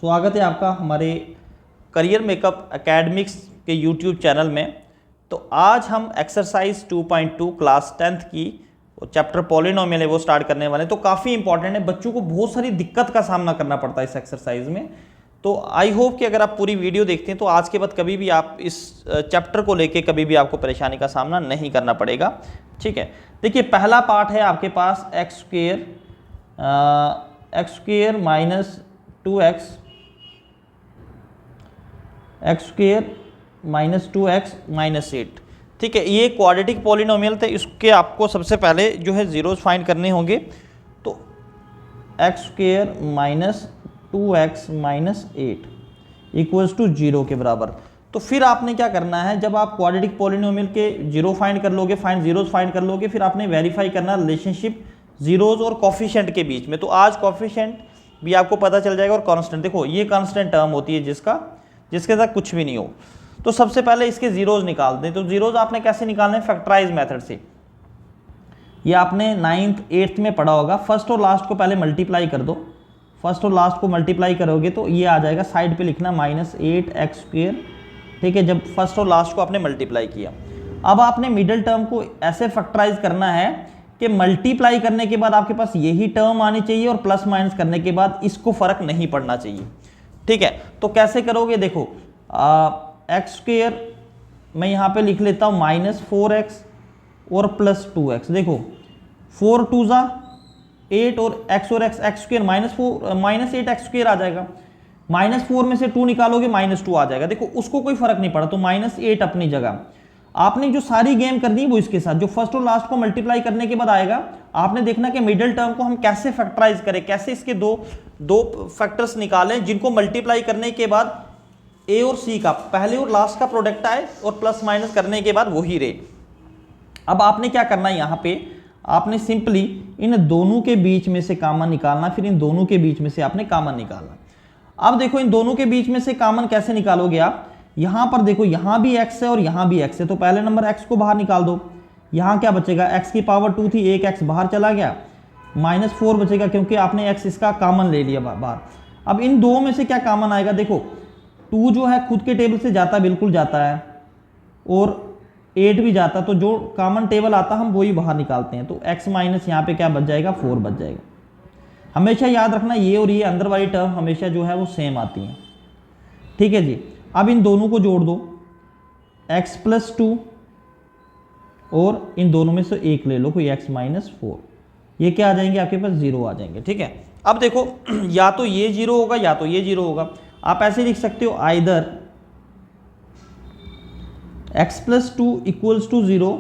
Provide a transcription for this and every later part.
स्वागत है आपका हमारे करियर मेकअप एकेडमिक्स के यूट्यूब चैनल में। तो आज हम एक्सरसाइज 2.2 क्लास 10th की चैप्टर पॉलिनोमियल है वो स्टार्ट करने वाले हैं। तो काफ़ी इंपॉर्टेंट है, बच्चों को बहुत सारी दिक्कत का सामना करना पड़ता है इस एक्सरसाइज में। तो आई होप कि अगर आप पूरी वीडियो देखते हैं तो आज के बाद कभी भी आप इस चैप्टर को लेके कभी भी आपको परेशानी का सामना नहीं करना पड़ेगा। ठीक है, देखिए पहला पार्ट है आपके पास x square minus 2x x square minus 2x minus 8। ठीक है, ये क्वाड्रेटिक पॉलिनोमियल थे, इसके आपको सबसे पहले जो है जीरोज फाइंड करने होंगे। तो x square minus 2x minus 8 equals to 0 के बराबर। तो फिर आपने क्या करना है, जब आप क्वाड्रेटिक पॉलिनोमियल के जीरो फाइंड कर लोगे, जीरोज फाइंड कर लोगे, फिर आपने वेरीफाई करना रिलेशनशिप जीरोज और कॉफिशिएंट के बीच में। तो आज कॉफिशिएंट भी आपको पता चल जाएगा और कांस्टेंट। देखो ये कांस्टेंट टर्म होती है जिसके साथ कुछ भी नहीं हो। तो सबसे पहले इसके जीरोज निकाल दें। तो जीरोज आपने कैसे निकालने हैं, फैक्टराइज मेथड से। ये आपने 9th 8th में पढ़ा होगा। फर्स्ट और लास्ट को पहले मल्टीप्लाई कर दो, फर्स्ट और लास्ट को मल्टीप्लाई करोगे तो ये आ जाएगा, साइड पे लिखना -8x²। ठीक है, जब फर्स्ट और लास्ट को आपने मल्टीप्लाई किया। अब आपने मिडिल टर्म को ऐसे फैक्टराइज करना है कि मल्टीप्लाई करने के बाद आपके पास यही टर्म आनी चाहिए और प्लस माइनस करने के बाद इसको फर्क नहीं पड़ना चाहिए। ठीक है, तो कैसे करोगे, देखो x² मैं यहाँ पे लिख लेता हूँ -4x और +2x। देखो 4 2 ज़ा 8 और x² -8x² आ जाएगा। -4 में से 2 निकालोगे -2 आ जाएगा। देखो उसको कोई फर्क नहीं पड़ा, तो -8 अपनी जगह। आपने जो सारी गेम करनी है वो इसके साथ, जो फर्स्ट और लास्ट को मल्टीप्लाई करने के बाद आएगा, आपने देखना कि मिडिल टर्म को हम कैसे फैक्टराइज करें, कैसे इसके दो फैक्टर्स निकालें जिनको मल्टीप्लाई करने के बाद ए और सी का पहले और लास्ट का प्रोडक्ट आए और प्लस माइनस करने के बाद वही रहे। अब आपने क्या करना है, यहाँ पे आपने सिंपली इन दोनों के बीच में से कॉमन निकालना, फिर इन दोनों के बीच में से आपने कॉमन निकालना। अब देखो इन दोनों के बीच में से कॉमन कैसे निकालोगे आप, यहां पर देखो यहां भी x है और यहां भी x है। तो पहले नंबर x को बाहर निकाल दो। यहां क्या बचेगा, x की पावर 2 थी, एक x बाहर चला गया, -4 बचेगा क्योंकि आपने x इसका कॉमन ले लिया बाहर। अब इन दो में से क्या कॉमन आएगा, देखो 2 जो है खुद के टेबल से जाता, बिल्कुल जाता है, और 8 भी जाता, तो जो कॉमन टेबल आता हम वही बाहर निकालते हैं। तो x माइनस यहाँ पे क्या बच जाएगा, 4 बच जाएगा। हमेशा याद रखना ये और ये अंदर वाली टर्म हमेशा जो है वो सेम आती है। ठीक है जी, अब इन दोनों को जोड़ दो, x + 2 और इन दोनों में से एक ले लो, कोई x - 4, ये क्या आ जाएंगे आपके पास, 0 आ जाएंगे। ठीक है, अब देखो या तो ये 0 होगा या तो ये 0 होगा। आप ऐसे लिख सकते हो, आइदर x + 2 = 0।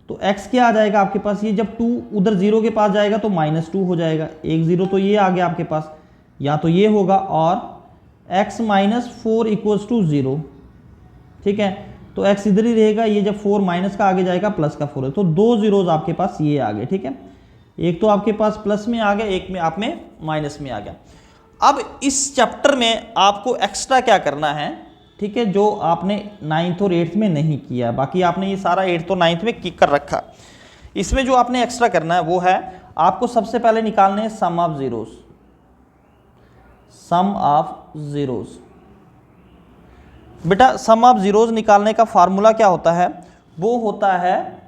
तो x क्या आ जाएगा आपके पास, ये जब 2 उधर 0 के पास जाएगा तो -2 हो जाएगा, एक 0 तो ये आ गया आपके पास, या तो ये होगा, और x - 4 = 0। ठीक है, तो x इधर ही रहेगा, ये जब 4 माइनस का आगे जाएगा प्लस का 4 है, तो 2 जीरोज आपके पास ये आ गए। ठीक है, एक तो आपके पास प्लस में आ गया, एक में आप में माइनस में आ गया। अब इस चैप्टर में आपको एक्स्ट्रा क्या करना है, ठीक है, जो आपने 9th और 8th में नहीं किया, बाकी आपने ये सारा 8th और 9th में कर रखा। इसमें जो आपने एक्स्ट्रा करना है वो है, आपको सबसे पहले निकालने हैं सम ऑफ जीरोज। बेटा सम ऑफ जीरोज निकालने का फार्मूला क्या होता है, वो होता है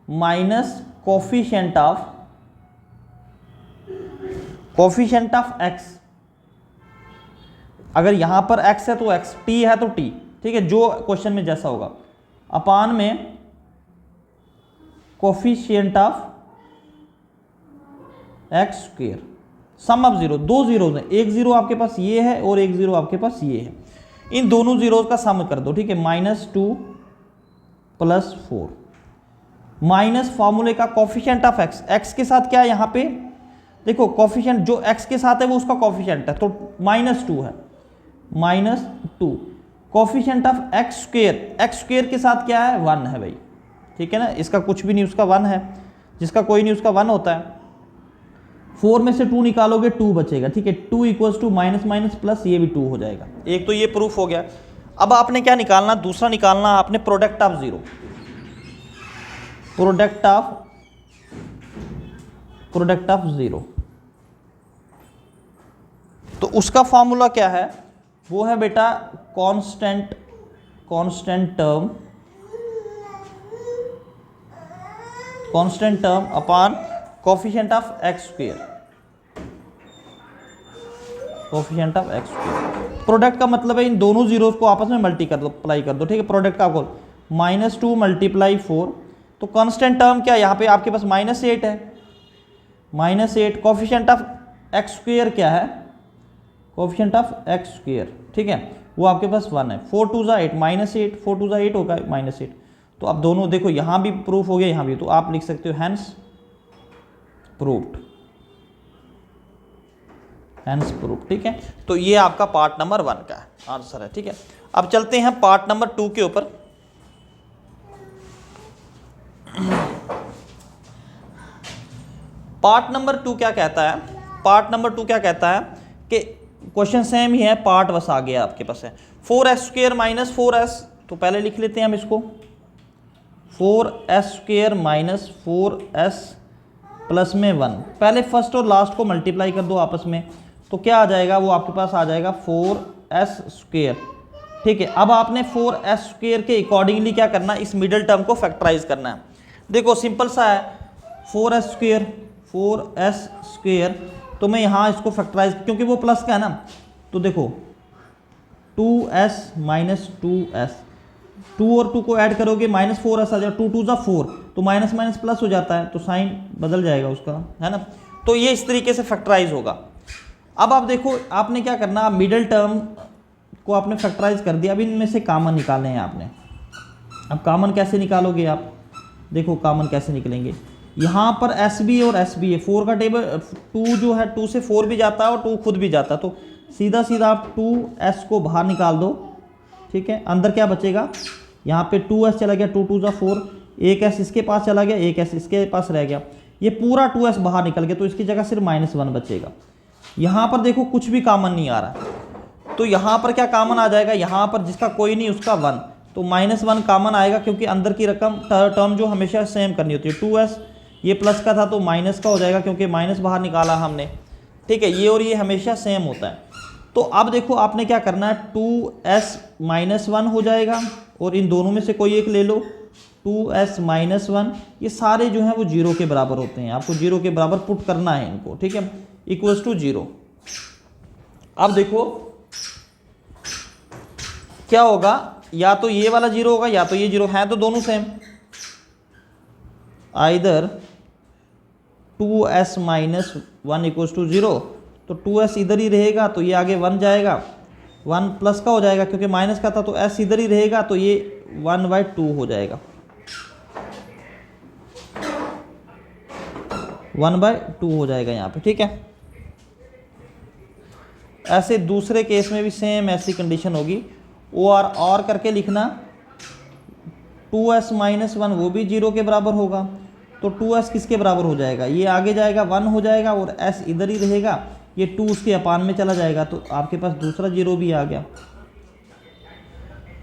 माइनस कोफिशिएंट ऑफ x। अगर यहां पर x है तो x, t है तो t, ठीक है, जो क्वेश्चन में जैसा होगा, अपान में coefficient of x²। Sum of zero, दो जीरोज हैं, एक जीरो आपके पास ये है और एक जीरो आपके पास ये है, इन दोनों जीरोज का सम कर दो। ठीक है, -2 + 4 माइनस फॉर्मूले का कोफिशिएंट ऑफ x के साथ क्या है, यहाँ पे देखो कोफिशिएंट जो x के साथ है वो उसका कोफिशिएंट है, तो -2 है, -2 कोफिशिएंट ऑफ x² के साथ क्या है, 1 है भाई। ठीक है ना, इसका कुछ भी नहीं, उसका 1 है, जिसका कोई नहीं उसका 1 होता है। 4 में से 2 निकालोगे 2 बचेगा। ठीक है, 2 = माइनस प्लस, ये भी 2 हो जाएगा। एक तो ये प्रूफ हो गया। अब आपने क्या निकालना, दूसरा निकालना आपने product of zero, product of zero. तो उसका फॉर्मूला क्या है, वो है बेटा constant term upon coefficient of x square, product का मतलब है इन दोनों जीरोस को आपस में मल्टीप्लाई कर दो, ठीक है। प्रोडक्ट का गोल -2 × 4, तो कांस्टेंट टर्म क्या है यहाँ पे आपके पास -8 है, -8 कोफिशिएंट ऑफ एक्स स्क्वायर क्या है, कोफिशिएंट ऑफ एक्स स्क्वायर, ठीक है, वो आपके पास 1 है। 4 2 ज़ा 8 -8, 4 2 ज़ा 8 होगा -8। तो अब दोनों देखो, यहाँ भी प्रूफ हो गया, यहाँ भी, तो आप लिख सकते हो हैंस प्रूव्ड, ठीक है। तो ये आपका पार्ट नंबर 1 का आंसर है, ठीक है। अब चलते हैं पार्ट नंबर 2 के ऊपर। पार्ट नंबर 2 क्या कहता है, पार्ट नंबर 2 क्या कहता है कि क्वेश्चन सेम ही है, पार्ट बस आ गया आपके पास है 4x² - 4s, तो पहले लिख लेते हैं हम इसको 4s² - 4s प्लस में 1, पहले फर्स्ट और लास्ट को मल्टीप्लाई कर दो आपस में, तो क्या आ जाएगा, वो आपके पास आ जाएगा 4s², ठीक है। अब आपने 4s² के अकॉर्डिंगली क्या करना है, इस मिडिल टर्म को फैक्टराइज करना है। देखो सिंपल सा है, 4s², तो मैं यहाँ इसको फैक्टराइज, क्योंकि वो प्लस का है ना, तो देखो 2s - 2s, 2 और 2 को ऐड करोगे -4s आ जाएगा, 2 2 ज़ा 4, तो माइनस माइनस प्लस हो जाता है, तो साइन बदल जाएगा उसका, है ना। तो ये इस तरीके से फैक्टराइज होगा। अब आप देखो, आपने क्या करना, मिडिल टर्म को आपने फैक्टराइज कर दिया, अब इनमें से कॉमन निकालने हैं आपने। अब कॉमन कैसे निकालोगे आप, देखो कॉमन कैसे निकलेंगे, यहाँ पर एस बी और एस बी है, 4 का टेबल 2 जो है 2 से 4 भी जाता है और 2 खुद भी जाता है, तो सीधा सीधा आप 2s को बाहर निकाल दो, ठीक है। अंदर क्या बचेगा, यहाँ पे 2s चला गया, 2 2 ज़ा 4, एक s इसके पास चला गया, एक s इसके पास रह गया, ये पूरा 2s बाहर निकल गया, तो इसकी जगह सिर्फ -1 बचेगा। यहाँ पर देखो कुछ भी कॉमन नहीं आ रहा, तो यहाँ पर क्या कॉमन आ जाएगा, यहाँ पर जिसका कोई नहीं उसका 1, तो -1 कॉमन आएगा, क्योंकि अंदर की रकम टर्म जो हमेशा सेम करनी होती है। 2s ये प्लस का था तो माइनस का हो जाएगा, क्योंकि माइनस बाहर निकाला हमने, ठीक है। ये और ये हमेशा सेम होता है। तो अब देखो आपने क्या करना है, 2s - 1 हो जाएगा, और इन दोनों में से कोई एक ले लो, 2s - 1, ये सारे जो हैं वो 0 के बराबर होते हैं, आपको 0 के बराबर पुट करना है इनको, ठीक है, = 0। अब देखो क्या होगा, या तो ये वाला 0 होगा या तो ये 0 है, तो दोनों सेम, आइदर 2s - 1 = 0, तो 2s इधर ही रहेगा, तो ये आगे 1 जाएगा, 1 प्लस का हो जाएगा, क्योंकि माइनस का था, तो s इधर ही रहेगा, तो ये 1/2 हो जाएगा, 1/2 हो जाएगा यहाँ पे, ठीक है। ऐसे दूसरे केस में भी सेम ऐसी कंडीशन होगी, और करके लिखना, 2s - 1 वो भी 0 के बराबर होगा, तो 2s किसके बराबर हो जाएगा, ये आगे जाएगा 1 हो जाएगा, और s इधर ही रहेगा, ये 2 उसके अपान में चला जाएगा, तो आपके पास दूसरा 0 भी आ गया।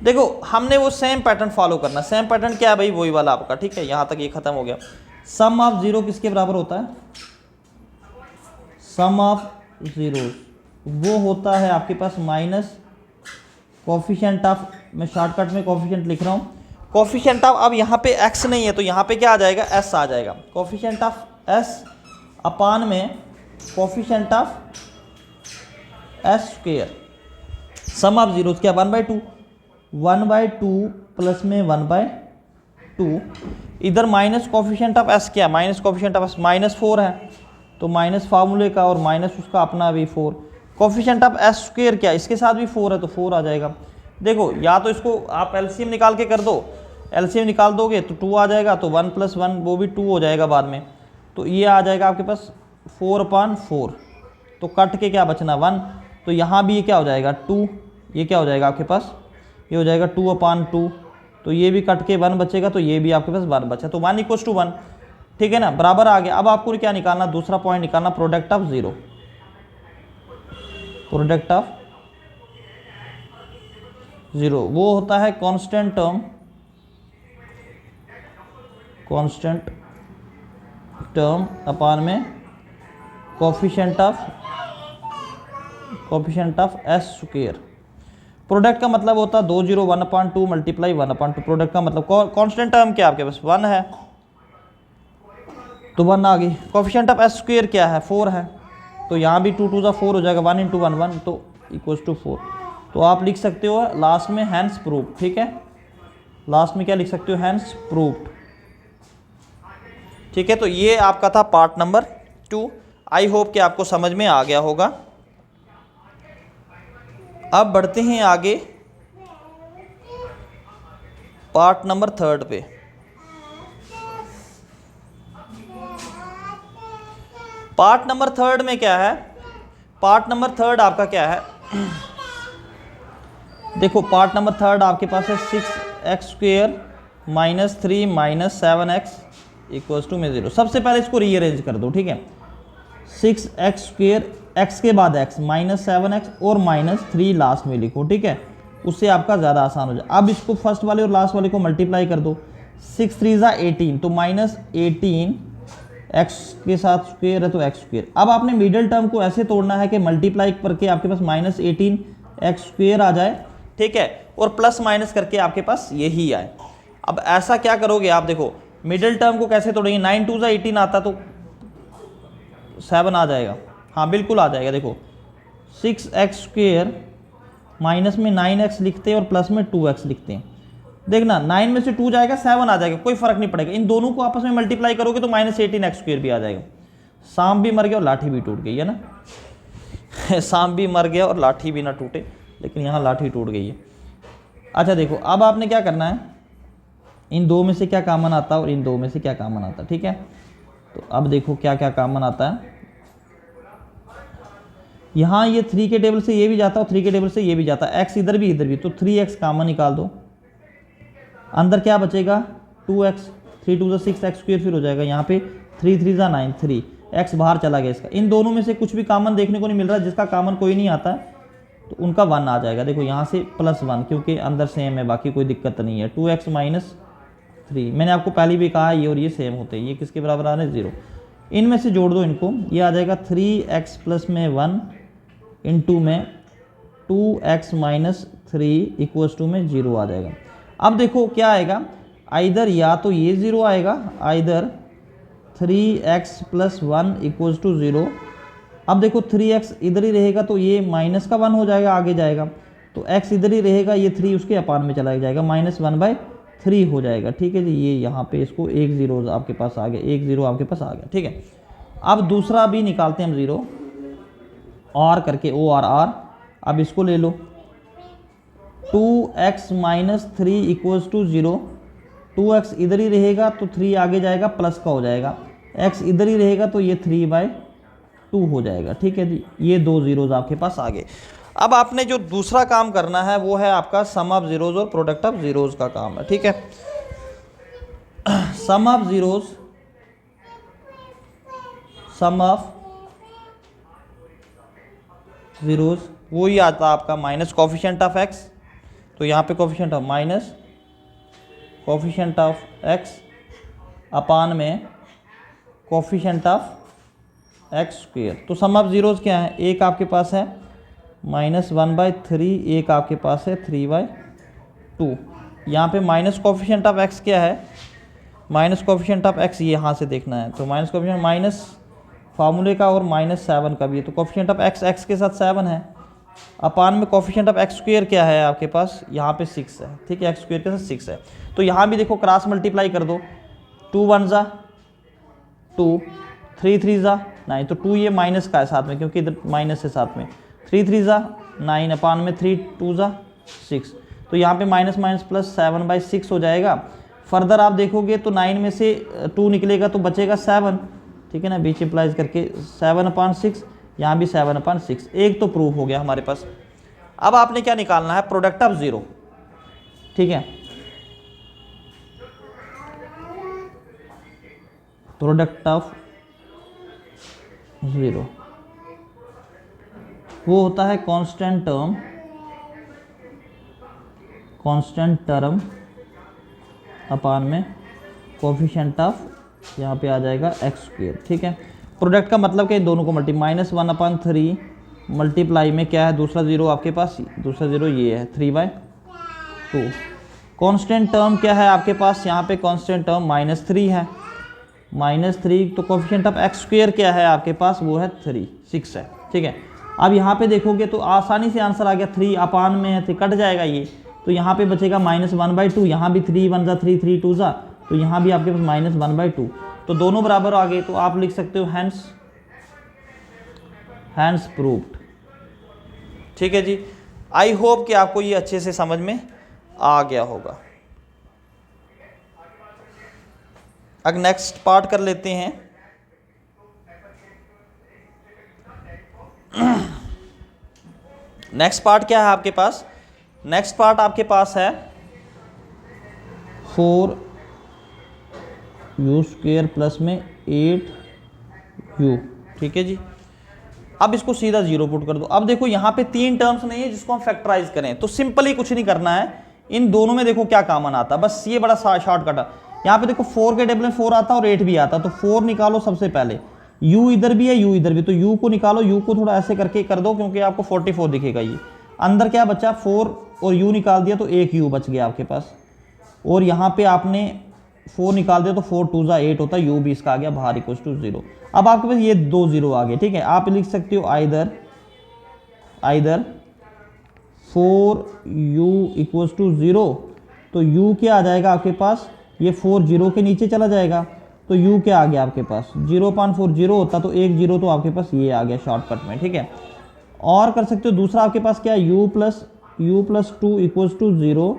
देखो हमने वो सेम पैटर्न फॉलो करना, सेम पैटर्न क्या है भाई, वही वाला आपका, ठीक है। यहाँ तक ये खत्म हो गया। सम ऑफ 0 किसके बराबर होता है, सम ऑफ 0 वो होता है आपके पास माइनस कोफिशिएंट ऑफ, मैं शॉर्टकट में कोफिशिएंट लिख रहा हूँ, कोफिशिएंट ऑफ, अब यहाँ पे x नहीं है तो यहाँ पे क्या आ जाएगा, s आ जाएगा, कोफिशिएंट ऑफ s अपान में coefficient of s², some of 0 क्या 1/2, 1/2 प्लस में 1/2, इधर माइनस कोफिशिएंट ऑफ s क्या, माइनस कोफिशिएंट ऑफ s -4 है, तो माइनस फार्मूले का और माइनस उसका अपना भी 4, कोफिशिएंट ऑफ s² क्या, इसके साथ भी 4 है, तो 4 आ जाएगा। देखो या तो इसको आप एलसीएम निकाल के कर दो, एलसीएम निकाल दोगे तो 2 आ जाएगा, तो 1 + 1 वो भी 2 हो जाएगा बाद में, तो ये आ जाएगा आपके पास 4/4, तो कट के क्या बचना 1, तो यहाँ भी ये क्या हो जाएगा 2, ये क्या हो जाएगा आपके पास, ये हो जाएगा 2/2, तो ये भी कट के 1 बचेगा, तो ये भी आपके पास 1 बचा, तो 1 = 1, ठीक है ना, बराबर आ गया। अब आपको क्या निकालना, दूसरा पॉइंट निकालना, प्रोडक्ट ऑफ 0, प्रोडक्ट ऑफ 0 वो होता है कांस्टेंट टर्म अपान में coefficient coefficient of S square. Product का मतलब होता है 2 0 1/2 मल्टीप्लाई 1/2। प्रोडक्ट का मतलब कांस्टेंट टर्म क्या आपके पास 1 है तो 1 आ गई। कोफिशिएंट ऑफ एस स्क्वायर क्या है 4 है, तो यहाँ भी 2 2 ज़ा 4 हो जाएगा, 1 × 1 1 तो इक्वल्स टू 4। तो आप लिख सकते हो लास्ट में हैंस प्रूव्ड। ठीक है, लास्ट में क्या लिख सकते हो हैंस प्रूव्ड। ठीक है, तो ये आपका था पार्ट नंबर 2। आई होप कि आपको समझ में आ गया होगा। अब बढ़ते हैं आगे पार्ट नंबर 3 पे। पार्ट नंबर 3 में क्या है, पार्ट नंबर 3 आपका क्या है देखो पार्ट नंबर 3 आपके पास है 6x² - 3 - 7x = में 0। सबसे पहले इसको रीअरेंज कर दो। ठीक है, 6x², x के बाद x -7x और -3 लास्ट में लिखो। ठीक है, उससे आपका ज़्यादा आसान हो जाए। अब इसको फर्स्ट वाले और लास्ट वाले को मल्टीप्लाई कर दो। 6 3 ज़ा 18 तो -18 x के साथ स्क्वेयर है तो x²। अब आपने मिडिल टर्म को ऐसे तोड़ना है कि मल्टीप्लाई करके आपके पास -18 x² आ जाए। ठीक है, और प्लस माइनस करके आपके पास यही आए। अब ऐसा क्या करोगे आप, देखो मिडिल टर्म को कैसे तोड़ेंगे। 9 2 ज़ा 18 आता तो 7 आ जाएगा। हाँ बिल्कुल आ जाएगा। देखो 6x² माइनस में 9x लिखते हैं और प्लस में 2x लिखते हैं। देखना 9 में से 2 जाएगा 7 आ जाएगा, कोई फर्क नहीं पड़ेगा। इन दोनों को आपस में मल्टीप्लाई करोगे तो -18x² भी आ जाएगा। सांप भी मर गया और लाठी भी टूट गई है ना सांप भी मर गया और लाठी भी ना टूटे, लेकिन यहाँ लाठी टूट गई है। अच्छा देखो अब आपने क्या करना है, इन दो में से क्या कॉमन आता है और इन दो में से क्या कॉमन आता है। ठीक है, तो अब देखो क्या क्या कॉमन आता है। यहाँ ये 3 के टेबल से ये भी जाता है और 3 के टेबल से ये भी जाता है, x इधर भी, तो 3x कॉमन निकाल दो। अंदर क्या बचेगा 2x, 3 2 ज़ा 6x² फिर हो जाएगा। यहाँ पे 3 3 ज़ा 9 3 x बाहर चला गया इसका। इन दोनों में से कुछ भी कॉमन देखने को नहीं मिल रहा, जिसका कॉमन कोई नहीं आता तो उनका 1 आ जाएगा। देखो यहाँ से +1 क्योंकि अंदर सेम है, बाकी कोई दिक्कत नहीं है। 2x - 3 मैंने आपको पहले भी कहा ये और ये सेम होते हैं। ये किसके बराबर आ रहे हैं 0। इनमें से जोड़ दो इनको, ये आ जाएगा 3x + में 1 इंटू में 2x - 3 = में 0 आ जाएगा। अब देखो क्या आएगा, आइदर या तो ये 0 आएगा, आइदर 3x + 1 = 0। अब देखो 3x इधर ही रहेगा तो ये -1 हो जाएगा, आगे जाएगा। तो x इधर ही रहेगा, ये 3 उसके अपान में चला जाएगा, -1/3 हो जाएगा। ठीक है जी, ये यहाँ पे इसको 1 0 आपके पास आ गया, 1 0 आपके पास आ गया। ठीक है, अब दूसरा भी निकालते हैं हम 0 और करके OR। अब इसको ले लो 2x - 3 = 0। 2x इधर ही रहेगा तो 3 आगे जाएगा, प्लस का हो जाएगा। x इधर ही रहेगा तो ये 3/2 हो जाएगा। ठीक है जी, ये 2 0 आपके पास आ गए। अब आपने जो दूसरा काम करना है वो है आपका सम ऑफ जीरोज और प्रोडक्ट ऑफ जीरोज का काम है। ठीक है, sum of zeros, sum of zeros वही आता है आपका माइनस कोफिशिएंट ऑफ x। तो यहाँ पे coefficient of minus coefficient of x अपान में कोफिशिएंट ऑफ x²। तो सम ऑफ जीरोज क्या है, एक आपके पास है -1/3, एक आपके पास है 3/2। यहाँ पे माइनस कोफिशिएंट ऑफ x क्या है, माइनस कोफिशिएंट ऑफ x ये यहाँ से देखना है। तो माइनस कोफिशिएंट माइनस फार्मूले का और -7 का भी है। तो कोफिशिएंट ऑफ x के साथ 7 है, अपान में कोफिशिएंट ऑफ x² क्या है आपके पास, यहाँ पे 6 है। ठीक है, x² के साथ 6 है। तो यहाँ भी देखो क्रॉस मल्टीप्लाई कर दो, 2 1 ज़ा 2, 3 3 ज़ा 9। तो 2 ये माइनस का है साथ में, क्योंकि इधर माइनस है साथ में। 3 3 ज़ा 9 अपान में 3 2 ज़ा 6। तो यहाँ पे माइनस माइनस प्लस 7/6 हो जाएगा। फर्दर आप देखोगे तो 9 में से 2 निकलेगा तो बचेगा 7। ठीक है ना, बीच इंप्लाइज करके 7/6, यहाँ भी 7/6। एक तो प्रूफ हो गया हमारे पास। अब आपने क्या निकालना है, प्रोडक्ट ऑफ जीरो। ठीक है, प्रोडक्ट ऑफ जीरो वो होता है कांस्टेंट टर्म अपान में कोफिशिएंट ऑफ, यहाँ पे आ जाएगा x²। ठीक है, प्रोडक्ट का मतलब कि इन दोनों को मल्टी -1/3 मल्टीप्लाई में क्या है, दूसरा ज़ीरो आपके पास, दूसरा ज़ीरो ये है 3/2। कांस्टेंट टर्म क्या है आपके पास, यहाँ पे कांस्टेंट टर्म -3 है, -3। तो कोफिशिएंट ऑफ एक्स स्क्वायर क्या है आपके पास, वो है 6 है, ठीक है। अब यहाँ पे देखोगे तो आसानी से आंसर आ गया, 3 अपान में है, कट जाएगा ये, तो यहाँ पे बचेगा -1/2। यहाँ भी 3 1 जा 3 3 2 जा, तो यहाँ भी आपके पास -1/2। तो दोनों बराबर आ गए, तो आप लिख सकते हो हैंस प्रूव्ड। ठीक है जी, आई होप कि आपको ये अच्छे से समझ में आ गया होगा। अब नेक्स्ट पार्ट कर लेते हैं। नेक्स्ट पार्ट क्या है आपके पास, नेक्स्ट पार्ट आपके पास है 4u² प्लस में 8u। ठीक है जी, अब इसको सीधा जीरो पुट कर दो। अब देखो यहाँ पे 3 टर्म्स नहीं है जिसको हम फैक्टराइज करें, तो सिंपली कुछ नहीं करना है, इन दोनों में देखो क्या कॉमन आता है, बस ये बड़ा शॉर्टकट है। यहाँ पे देखो 4 के टेबल में 4 आता है और 8 भी आता है, तो 4 निकालो सबसे पहले, u इधर भी है u इधर भी, तो u को निकालो, u को थोड़ा ऐसे करके कर दो क्योंकि आपको 44 दिखेगा। ये अंदर क्या बचा, 4 और u निकाल दिया तो एक u बच गया आपके पास, और यहाँ पे आपने 4 निकाल दिया तो 4 2 जा 8 होता है, u भी इसका आ गया बाहर इक्वल टू 0। अब आपके पास ये 2 0 आ गए, ठीक है। आप लिख सकते हो आइदर 4u इक्वल्स टू 0, तो u क्या आ जाएगा आपके पास, ये 4 0 के नीचे चला जाएगा, तो u क्या आ गया आपके पास, 0.4 0 होता तो एक 0 तो आपके पास ये आ गया शॉर्टकट में, ठीक है। और कर सकते हो दूसरा आपके पास क्या है, u प्लस 2 इक्वल्स टू 0,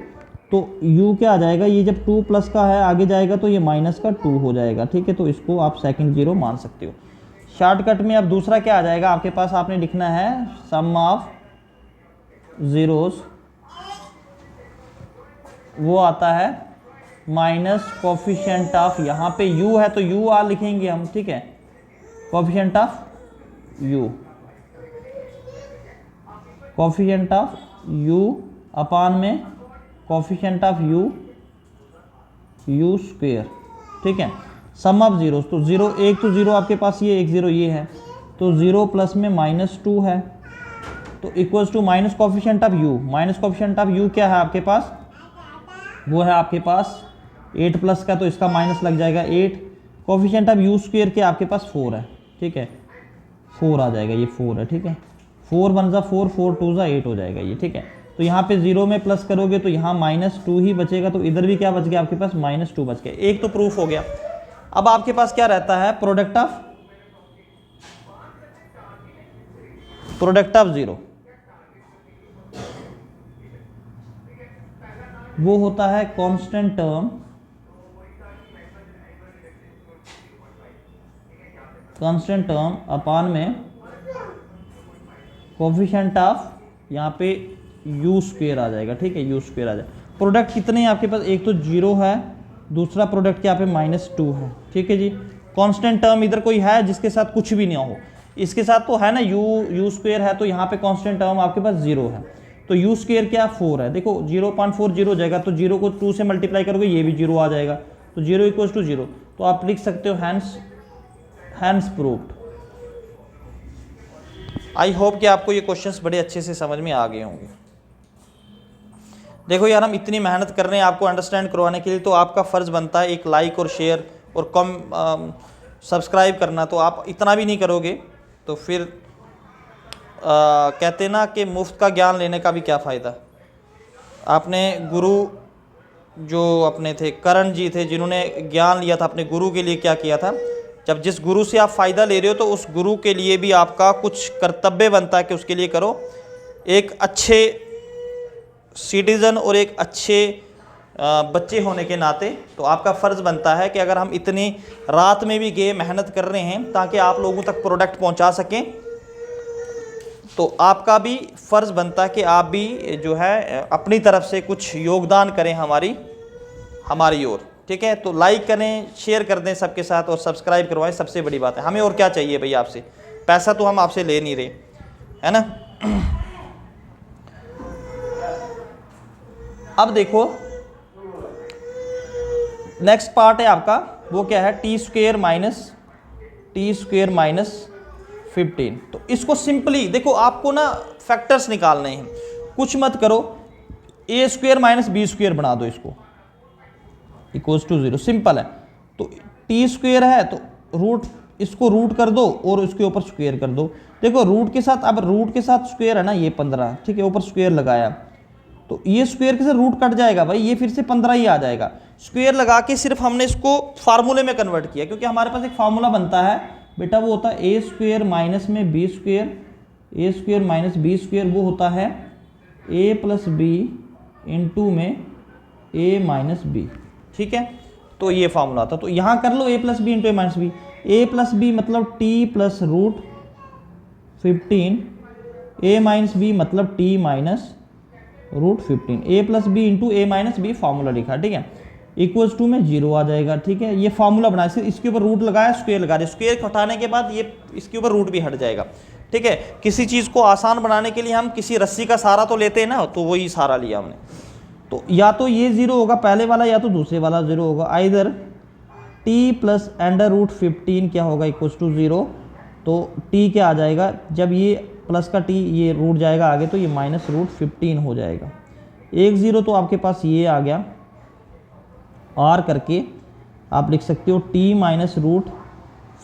तो u क्या आ जाएगा, ये जब 2 प्लस का है आगे जाएगा तो ये माइनस का 2 हो जाएगा, ठीक है। तो इसको आप सेकंड 0 मान सकते हो शॉर्टकट में। अब दूसरा क्या आ जाएगा आपके पास, आपने लिखना है सम ऑफ ज़ीरोस, वो आता है माइनस कोफिशिएंट ऑफ, यहाँ पे u है तो u आ लिखेंगे हम, ठीक है, coefficient of u, coefficient of u अपान में कोफिशिएंट ऑफ u स्क्वायर, ठीक है। सम ऑफ जीरोस, तो 0 एक तो 0 आपके पास ये, एक 0 ये है, तो 0 प्लस में -2 है, तो equals to minus coefficient of u, minus coefficient of u क्या है आपके पास, वो है आपके पास 8 प्लस का, तो इसका माइनस लग जाएगा 8, कोफिशिएंट ऑफ u स्क्वायर के आपके पास 4 है, ठीक है, 4 आ जाएगा, ये 4 है, ठीक है। 4 1 जा 4 4 2 जा 8 हो जाएगा ये, ठीक है। तो यहाँ पे 0 में प्लस करोगे तो यहाँ -2 ही बचेगा, तो इधर भी क्या बच गया आपके पास, -2 बच गया, एक तो प्रूफ हो गया। अब आपके पास क्या रहता है, प्रोडक्ट ऑफ 0, वो होता है कांस्टेंट टर्म अपान में कोफिशिएंट ऑफ, यहाँ पे u स्क्वायर आ जाएगा, ठीक है, u स्क्वायर आ जाएगा। प्रोडक्ट कितने हैं आपके पास, एक तो 0 है, दूसरा प्रोडक्ट क्या पे -2 है, ठीक है जी। कांस्टेंट टर्म इधर कोई है जिसके साथ कुछ भी नहीं हो, इसके साथ तो है ना u स्क्वायर है, तो यहाँ पे कांस्टेंट टर्म आपके पास 0 है, तो u स्क्वायर क्या 4 है, देखो 0.40 हो जाएगा, तो 0 को 2 से मल्टीप्लाई करोगे ये भी 0 आ जाएगा, तो 0 इक्वल्स टू 0, तो आप लिख सकते हो हैंस प्रूव्ड। आई होप कि आपको ये क्वेश्चंस बड़े अच्छे से समझ में आ गए होंगे। देखो यार, हम इतनी मेहनत कर रहे हैं आपको अंडरस्टैंड करवाने के लिए, तो आपका फ़र्ज़ बनता है एक लाइक और शेयर और कम सब्सक्राइब करना। तो आप इतना भी नहीं करोगे तो फिर कहते ना कि मुफ्त का ज्ञान लेने का भी क्या फ़ायदा। आपने गुरु जो अपने थे करण जी थे, जिन्होंने ज्ञान लिया था, अपने गुरु के लिए क्या किया था, जब जिस गुरु से आप फ़ायदा ले रहे हो तो उस गुरु के लिए भी आपका कुछ कर्तव्य बनता है कि उसके लिए करो। एक अच्छे सिटीज़न और एक अच्छे बच्चे होने के नाते तो आपका फ़र्ज़ बनता है कि अगर हम इतनी रात में भी गए मेहनत कर रहे हैं ताकि आप लोगों तक प्रोडक्ट पहुंचा सकें, तो आपका भी फ़र्ज़ बनता है कि आप भी जो है अपनी तरफ से कुछ योगदान करें हमारी ओर, ठीक है। तो लाइक करें, शेयर कर दें सबके साथ और सब्सक्राइब करवाएं, सबसे बड़ी बात है। हमें और क्या चाहिए भाई आपसे, पैसा तो हम आपसे ले नहीं रहे, है ना। अब देखो नेक्स्ट पार्ट है आपका, वो क्या है, टी स्क्वेयर माइनस 15। तो इसको सिंपली देखो, आपको ना फैक्टर्स निकालने हैं, कुछ मत करो, ए स्क्वेयर माइनस बी स्क्वेयर बना दो इसको, इक्वल्स टू 0, सिंपल है। तो टी स्क्वेयर है तो रूट, इसको रूट कर दो और उसके ऊपर स्क्वेयर कर दो। देखो रूट के साथ, अब रूट के साथ स्क्वेयर है ना, ये 15, ठीक है, ऊपर स्क्वेयर लगाया तो ये स्क्वेयर के साथ रूट कट जाएगा भाई, ये फिर से 15 ही आ जाएगा। स्क्वेयर लगा के सिर्फ हमने इसको फार्मूले में कन्वर्ट किया, क्योंकि हमारे पास एक फार्मूला बनता है बेटा, वो होता है ए स्क्वेयर माइनस में बी स्क्वेयर, ए स्क्वेयर माइनस बी स्क्वेयर, वो होता है ए प्लस बी इंटू में ए माइनस बी, ठीक है। तो ये फार्मूला था, तो यहाँ कर लो ए प्लस बी इंटू ए माइनस बी। ए प्लस बी मतलब टी प्लस रूट 15, ए माइनस बी मतलब टी माइनस रूट 15, ए प्लस बी इंटू ए माइनस बी फार्मूला लिखा, ठीक है, इक्वल्स टू में 0 आ जाएगा, ठीक है। ये फार्मूला बनाया, सिर्फ इसके ऊपर रूट लगाया, स्क्वेयर लगा दिया, स्क्वेयर हटाने के बाद ये इसके ऊपर रूट भी हट जाएगा, ठीक है। किसी चीज़ को आसान बनाने के लिए हम किसी रस्सी का सहारा तो लेते हैं ना, तो वही सहारा लिया हमने। तो या तो ये 0 होगा पहले वाला, या तो दूसरे वाला 0 होगा, either t plus under root 15 क्या होगा, इक्वल्स टू 0। तो टी क्या आ जाएगा, जब ये प्लस का टी ये रूट जाएगा आगे, तो ये माइनस रूट 15 हो जाएगा। 1 0 तो आपके पास ये आ गया, आर करके आप लिख सकते हो t minus root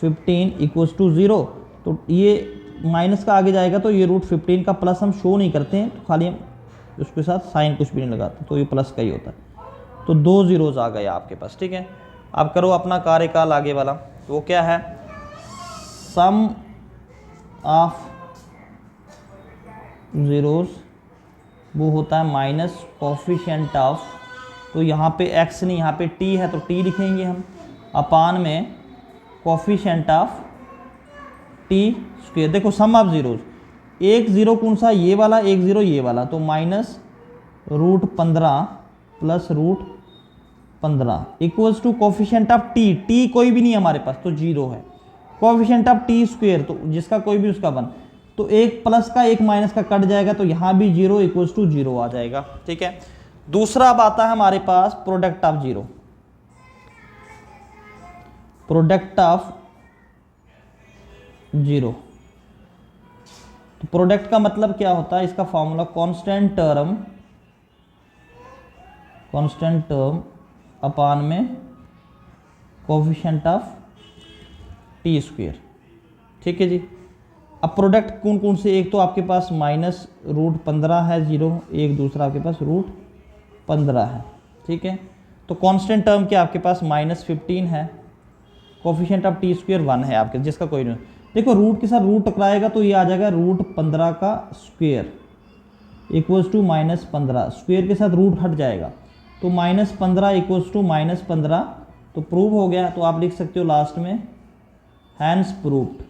15 equals to 0। तो ये माइनस का आगे जाएगा, तो ये रूट 15 का प्लस हम शो नहीं करते हैं, तो खाली हम उसके साथ साइन कुछ भी नहीं लगाते, तो ये प्लस का ही होता है। तो 2 zeros आ गए आपके पास, ठीक है। अब करो अपना कार्यकाल आगे वाला, वो क्या है, सम ऑफ ज़ीरोस, वो होता है माइनस कोफिशिएंट ऑफ, तो यहाँ पे x नहीं, यहाँ पे t है, तो t लिखेंगे हम, अपान में कोफिशिएंट ऑफ t स्क्वेयर। देखो सम ऑफ ज़ीरोस, एक ज़ीरो कौन सा, ये वाला, एक ज़ीरो ये वाला, तो minus root 15 plus root 15 equals to coefficient of t कोई भी नहीं है हमारे पास, तो 0 है। कोफिशिएंट ऑफ t स्क्वेयर, तो जिसका कोई भी उसका 1, तो एक प्लस का एक माइनस का कट जाएगा, तो यहाँ भी 0 इक्वल्स टू 0 आ जाएगा, ठीक है। दूसरा अब आता है हमारे पास प्रोडक्ट ऑफ 0, प्रोडक्ट ऑफ 0। तो प्रोडक्ट का मतलब क्या होता है, इसका फॉर्मूला कांस्टेंट टर्म अपान में कोफिशिएंट ऑफ टी स्क्वेयर, ठीक है जी। अब प्रोडक्ट कौन कौन से, एक तो आपके पास माइनस रूट 15 है 0, एक दूसरा आपके पास रूट 15 है, ठीक है। तो कांस्टेंट टर्म क्या आपके पास माइनस 15 है, कोफिशिएंट ऑफ टी स्क्वेयर 1 है आपके, जिसका कोई नहीं। देखो रूट के साथ रूट टकराएगा, तो ये आ जाएगा रूट 15 का square equals to minus 15, square के साथ रूट हट जाएगा, तो माइनस 15 इक्वल्स टू माइनस 15, तो प्रूव हो गया। तो आप लिख सकते हो लास्ट में हैंस प्रूव्ड,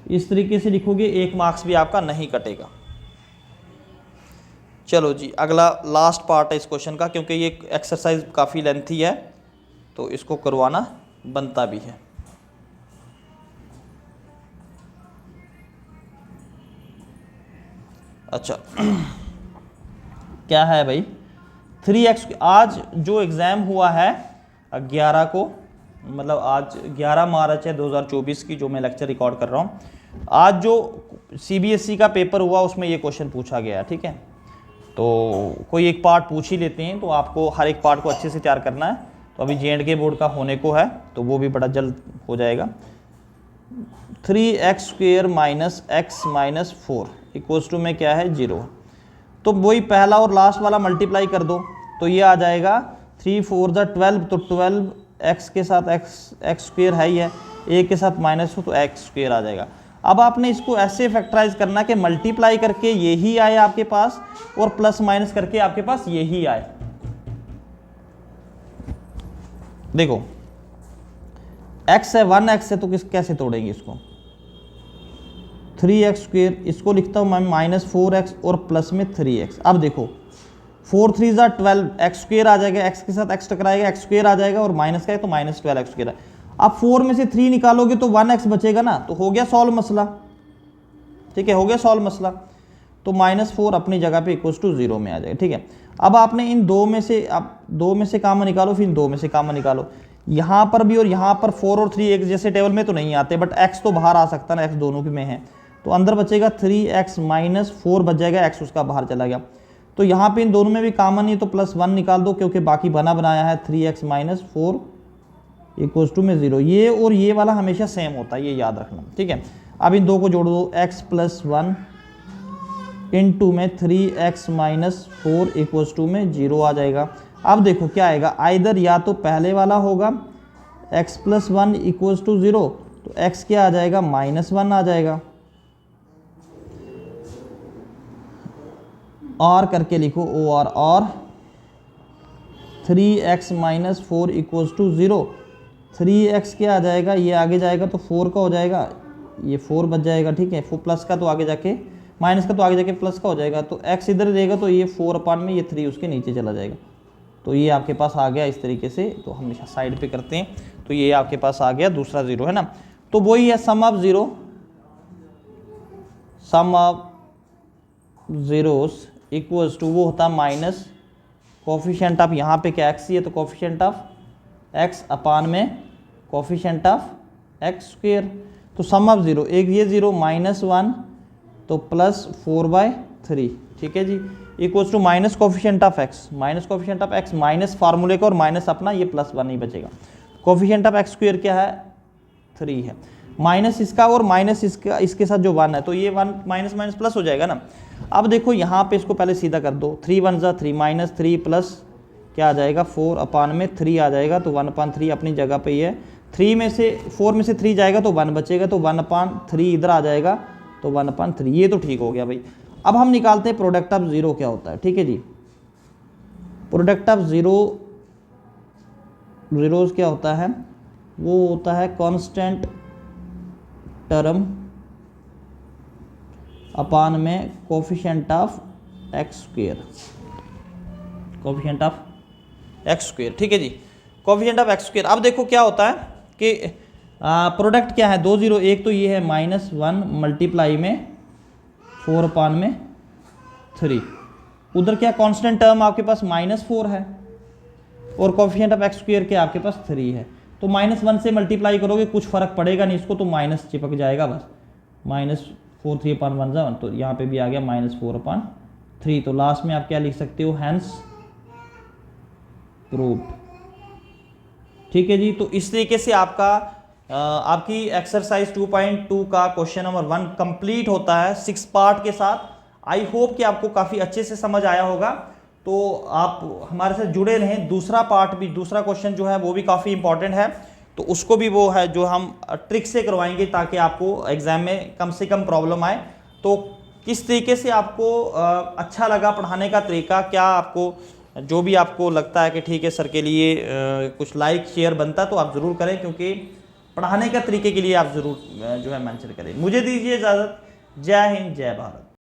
इस तरीके से लिखोगे, 1 मार्क्स भी आपका नहीं कटेगा। चलो जी, अगला लास्ट पार्ट है इस क्वेश्चन का, क्योंकि ये एक्सरसाइज काफ़ी लेंथी है, तो इसको करवाना बनता भी है। अच्छा क्या है भाई, 3x, आज जो एग्ज़ाम हुआ है 11 को, मतलब आज 11 मार्च है 2024 की, जो मैं लेक्चर रिकॉर्ड कर रहा हूँ, आज जो CBSE का पेपर हुआ उसमें ये क्वेश्चन पूछा गया, ठीक है। तो कोई एक पार्ट पूछ ही लेते हैं, तो आपको हर एक पार्ट को अच्छे से तैयार करना है। तो अभी J&K बोर्ड का होने को है, तो वो भी बड़ा जल्द हो जाएगा। 3x square minus x minus 4 equals to में क्या है 0, तो वही पहला और लास्ट वाला मल्टीप्लाई कर दो, तो ये आ जाएगा 3 4 12, तो 12 x के साथ x स्क्वेयर है ही है, a के साथ माइनस हो तो x स्क्वेयर आ जाएगा। अब आपने इसको ऐसे फैक्टराइज करना कि मल्टीप्लाई करके यही आए आपके पास, और प्लस माइनस करके आपके पास यही आए। देखो x है 1x है, तो कैसे तोड़ेंगे इसको, 3x स्क्वेयर, इसको लिखता हूँ मैं माइनस 4x और प्लस में 3x। अब देखो 4 3 12, x स्क्वेयर आ जाएगा, x के साथ x टकराएगा, x स्क्वेयर आ जाएगा, और माइनस का है तो माइनस 12x स्क्वेयर है। अब 4 में से 3 निकालोगे तो 1x बचेगा ना, तो हो गया सॉल्व मसला, ठीक है, हो गया सॉल्व मसला। तो -4 अपनी जगह पे इक्वल्स टू 0 में आ जाएगा, ठीक है। अब आपने इन 2 में से, आप 2 में से कामन निकालो, फिर इन 2 में से कामन निकालो। यहाँ पर भी और यहाँ पर 4 और 3 एक जैसे टेबल में तो नहीं आते, बट x तो बाहर आ सकता ना, x दोनों के में है, तो अंदर बचेगा 3x माइनस 4 बच जाएगा, x उसका बाहर चला गया। तो यहाँ पे इन दोनों में भी कॉमन है तो +1 निकाल दो, क्योंकि बाकी बना बनाया है 3x माइनस 4 इक्वल्स टू में 0। ये और ये वाला हमेशा सेम होता है, ये याद रखना, ठीक है। अब इन दो को जोड़ दो, x प्लस 1 इंटू में 3x माइनस 4 इक्वल्स टू में 0 आ जाएगा। अब देखो क्या आएगा, आइदर या तो पहले वाला होगा x प्लस 1 इक्वल्स टू 0, तो x क्या आ जाएगा, -1 आ जाएगा। और करके लिखो और 3x minus 4 equals to 0, 3x क्या आ जाएगा, ये आगे जाएगा तो 4 का हो जाएगा, ये 4 बच जाएगा, ठीक है। प्लस का तो आगे जाके माइनस का तो आगे जाके प्लस का हो जाएगा, तो x इधर रहेगा तो ये 4 अपान में ये 3 उसके नीचे चला जाएगा। तो ये आपके पास आ गया इस तरीके से, तो हमेशा साइड पे करते हैं, तो ये आपके पास आ गया दूसरा 0, है ना। तो वही है sum of zeros equals to, वो होता है माइनस कोफिशिएंट ऑफ, यहाँ पे क्या x ही है तो कोफिशिएंट ऑफ x अपान में कोफिशिएंट ऑफ x स्क्वेयर। तो सम ऑफ 0, एक ये 0 -1 तो +4/3, ठीक है जी, equals to minus coefficient of x minus फार्मूले का और माइनस अपना, ये +1 ही बचेगा। कोफिशिएंट ऑफ x स्क्वेयर क्या है, 3 है, माइनस इसका और माइनस इसका, इसके साथ जो 1 है तो ये 1 माइनस माइनस प्लस हो जाएगा ना। अब देखो यहाँ पे इसको पहले सीधा कर दो, 3 1 ज़ा 3 माइनस 3 प्लस क्या आ जाएगा 4 अपान में 3 आ जाएगा, तो 1/3 अपनी जगह पे ही है। 3 में से 4 में से 3 जाएगा तो 1 बचेगा, तो 1/3 इधर आ जाएगा, तो 1/3, ये तो ठीक हो गया भाई। अब हम निकालते हैं प्रोडक्ट ऑफ 0 क्या होता है, ठीक है जी। प्रोडक्ट ऑफ ज़ीरोस क्या होता है, वो होता है कांस्टेंट टर्म अपान में कोफिशिएंट ऑफ x स्क्वेयर, ठीक है जी, कोफिशिएंट ऑफ x स्क्वेयर। अब देखो क्या होता है कि प्रोडक्ट क्या है, 2 0, एक तो ये है -1 मल्टीप्लाई में 4 अपान में 3, उधर क्या कांस्टेंट टर्म आपके पास -4 है और कोफिशिएंट ऑफ x स्क्वेयर क्या आपके पास 3 है, तो -1 से मल्टीप्लाई करोगे कुछ फर्क पड़ेगा नहीं इसको, तो माइनस चिपक जाएगा बस, -4 3/1 जा 1, तो यहाँ पे भी आ गया -4/3। तो लास्ट में आप क्या लिख सकते हो, हैंस प्रूव्ड, ठीक है जी। तो इस तरीके से आपकी एक्सरसाइज 2.2 का क्वेश्चन नंबर 1 कंप्लीट होता है 6 पार्ट के साथ। आई होप कि आपको काफ़ी अच्छे से समझ आया होगा, तो आप हमारे साथ जुड़े रहें। दूसरा पार्ट भी, दूसरा क्वेश्चन जो है वो भी काफ़ी इंपॉर्टेंट है, तो उसको भी वो है जो हम ट्रिक से करवाएंगे ताकि आपको एग्ज़ाम में कम से कम प्रॉब्लम आए। तो किस तरीके से आपको अच्छा लगा पढ़ाने का तरीका, क्या आपको जो भी आपको लगता है कि ठीक है सर के लिए कुछ लाइक शेयर बनता, तो आप ज़रूर करें, क्योंकि पढ़ाने का तरीके के लिए आप ज़रूर जो है मेंशन करें। मुझे दीजिए इजाज़त। जय हिंद, जय भारत।